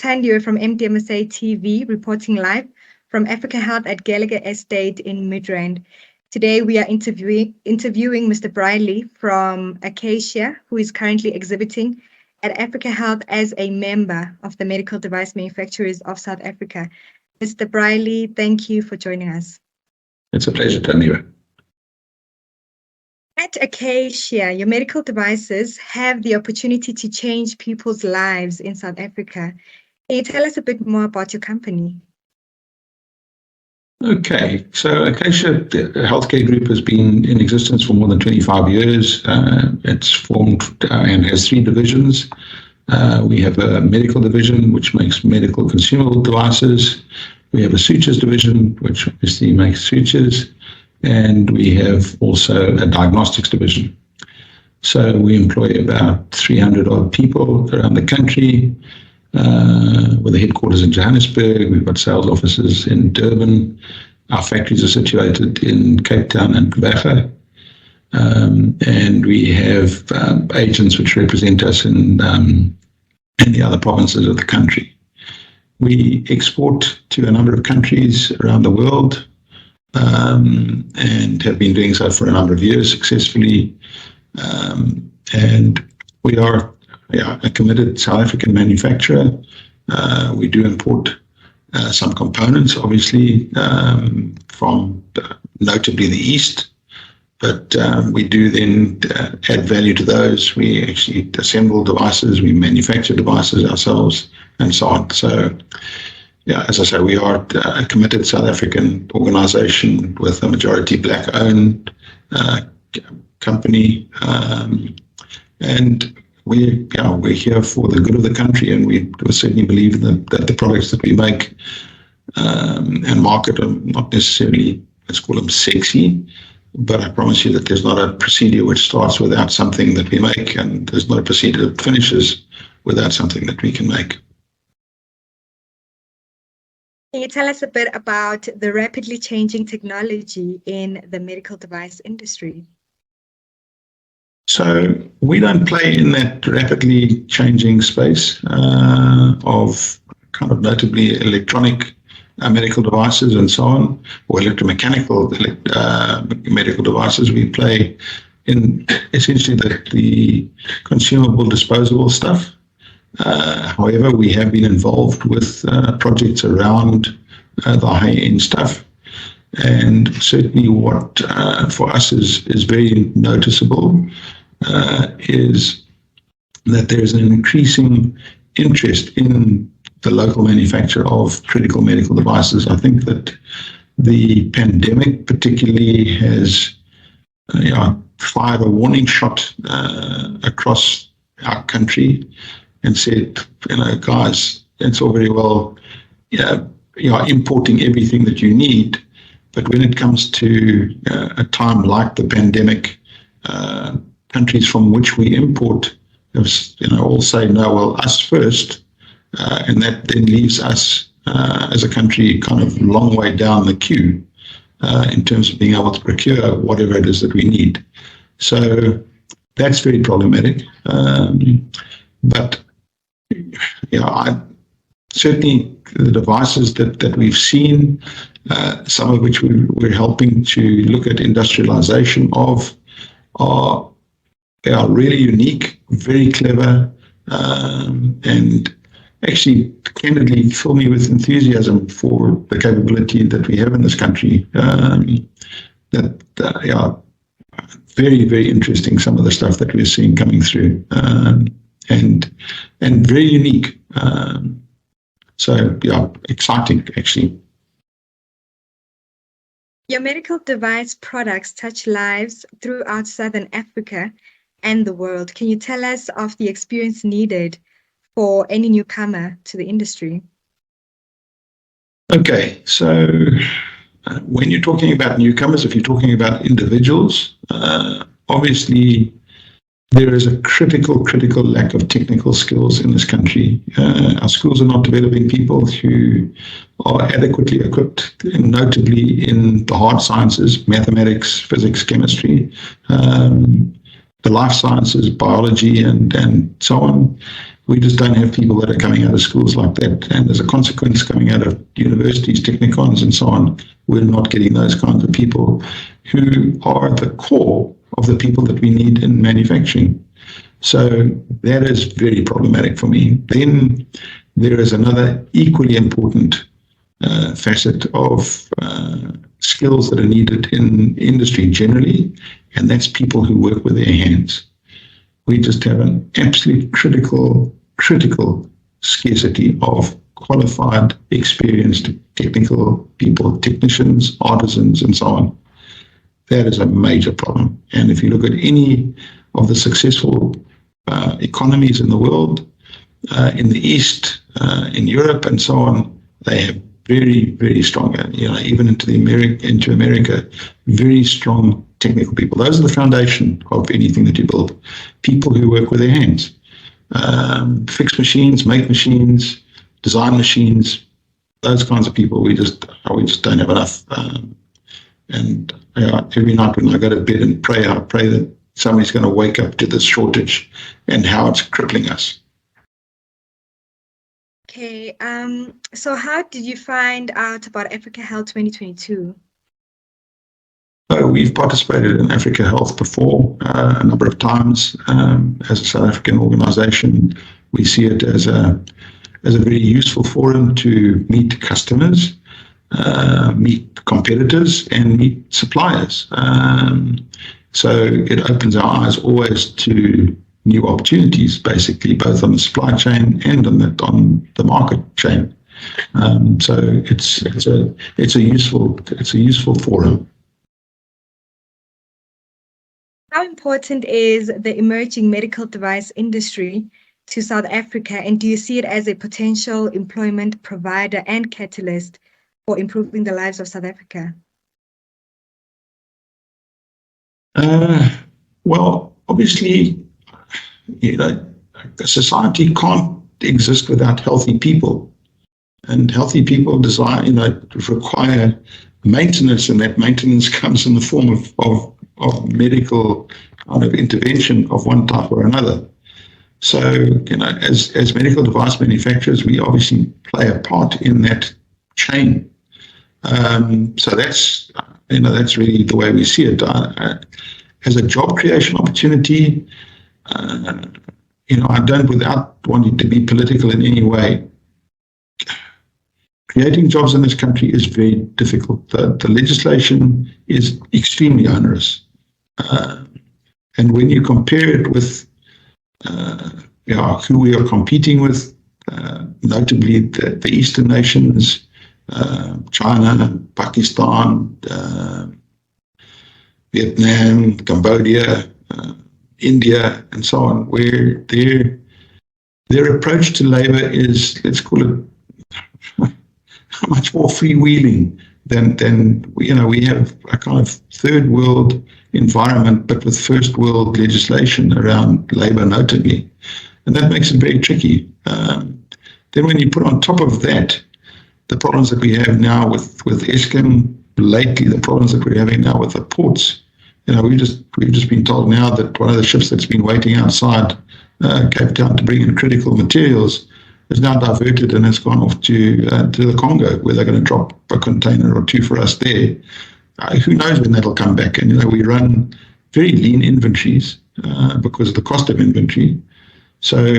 Thandiwe from MDMSA TV, reporting live from Africa Health at Gallagher Estate in Midrand. Today we are interviewing Mr. Brierley from Akacia, who is currently exhibiting at Africa Health as a member of the Medical Device Manufacturers of South Africa. Mr. Brierley, thank you for joining us. It's a pleasure, Thandiwe. At Akacia, your medical devices have the opportunity to change people's lives in South Africa. Can you tell us a bit more about your company? Okay, so Akacia Healthcare Group has been in existence for more than 25 years. It's formed and has 3 divisions. We have a medical division, which makes medical consumable devices. We have a sutures division, which obviously makes sutures. And we have also a diagnostics division. So we employ about 300 odd people around the country, with the headquarters in Johannesburg. We've got sales offices in Durban. Our factories are situated in Cape Town and Magagula. And we have agents which represent us in the other provinces of the country. We export to a number of countries around the world, and have been doing so for a number of years successfully. And we are a committed South African manufacturer. We do import some components, obviously, from notably the East, but we do then add value to those. We actually assemble devices, we manufacture devices ourselves, and so on. So, yeah, as I say, we are a committed South African organisation with a majority black-owned company, and we're here for the good of the country, and we certainly believe that the products that we make and market are not necessarily, let's call them sexy, but I promise you that there's not a procedure which starts without something that we make, and there's not a procedure that finishes without something that we can make. Can you tell us a bit about the rapidly changing technology in the medical device industry? So we don't play in that rapidly changing space of kind of notably electronic medical devices and so on, or electromechanical medical devices. We play in essentially the consumable, disposable stuff. However, we have been involved with projects around the high-end stuff. And certainly what for us is very noticeable is that there's an increasing interest in the local manufacture of critical medical devices. I think that the pandemic particularly has fired a warning shot across our country and said, guys, it's all very well, you're importing everything that you need, but when it comes to a time like the pandemic, countries from which we import, all say, no, well, us first, and that then leaves us as a country kind of long way down the queue in terms of being able to procure whatever it is that we need. So that's very problematic. But certainly the devices that we've seen, some of which we're helping to look at industrialization of, they are really unique, very clever, and actually candidly fill me with enthusiasm for the capability that we have in this country. Very, very interesting, some of the stuff that we're seeing coming through, and very unique. So exciting actually. Your medical device products touch lives throughout Southern Africa and the world. Can you tell us of the experience needed for any newcomer to the industry? Okay, so when you're talking about newcomers, if you're talking about individuals, obviously there is a critical lack of technical skills in this country. Our schools are not developing people who are adequately equipped, notably in the hard sciences, mathematics, physics, chemistry, the life sciences, biology, and so on. We just don't have people that are coming out of schools like that. And as a consequence, coming out of universities, technicons, and so on, we're not getting those kinds of people who are the core of the people that we need in manufacturing. So that is very problematic for me. Then there is another equally important facet of skills that are needed in industry generally, and that's people who work with their hands. We just have an absolute critical scarcity of qualified, experienced technical people, technicians, artisans, and so on. That is a major problem. And if you look at any of the successful economies in the world, in the East, in Europe, and so on, they have very, very strong, even into America, very strong technical people. Those are the foundation of anything that you build. People who work with their hands, fix machines, make machines, design machines. Those kinds of people, we just don't have enough. And every night when I go to bed and pray, I pray that somebody's going to wake up to this shortage and how it's crippling us. Okay, so how did you find out about Africa Health 2022? So we've participated in Africa Health before a number of times as a South African organisation. We see it as a very useful forum to meet customers, meet competitors, and meet suppliers. So it opens our eyes always to new opportunities, basically, both on the supply chain and on the market chain. So it's a useful forum. How important is the emerging medical device industry to South Africa, and do you see it as a potential employment provider and catalyst for improving the lives of South Africa? Well, obviously, a society can't exist without healthy people, and healthy people require maintenance, and that maintenance comes in the form of medical kind of intervention of one type or another. So, as medical device manufacturers, we obviously play a part in that chain. So that's really the way we see it. As a job creation opportunity, I don't, without wanting to be political in any way, creating jobs in this country is very difficult. The legislation is extremely onerous. And when you compare it with who we are competing with, notably the Eastern nations, China, Pakistan, Vietnam, Cambodia, India, and so on, where their approach to labor is, let's call it, much more freewheeling than we have a kind of third world environment, but with first world legislation around labor, notably, and that makes it very tricky. Then when you put on top of that the problems that we have now with Eskom, lately the problems that we're having now with the ports, we've just been told now that one of the ships that's been waiting outside Cape Town to bring in critical materials is now diverted and has gone off to the Congo, where they're going to drop a container or two for us there. Who knows when that'll come back? And we run very lean inventories because of the cost of inventory. So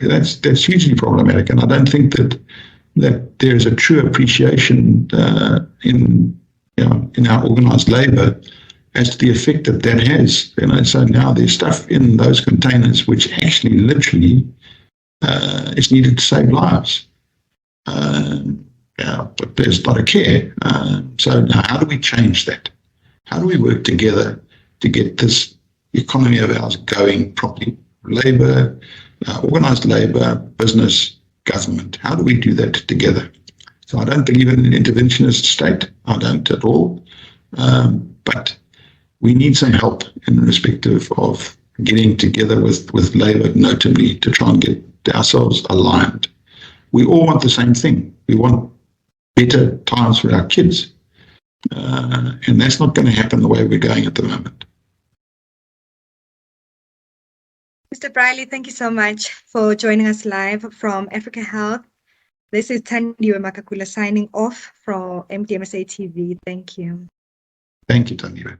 that's hugely problematic, and I don't think that there is a true appreciation in our organised labour as to the effect that has. So now there's stuff in those containers which actually literally is needed to save lives. But there's not a care. So now how do we change that? How do we work together to get this economy of ours going properly? Labour, organised labour, business, government. How do we do that together? So I don't believe in an interventionist state. I don't at all. But we need some help in respect of getting together with labour, notably, to try and get ourselves aligned. We all want the same thing. We want better times for our kids. And that's not going to happen the way we're going at the moment. Mr. Brierley, thank you so much for joining us live from Africa Health. This is Thandiwe Magagula signing off from MDMSA TV. Thank you. Thank you, Thandiwe.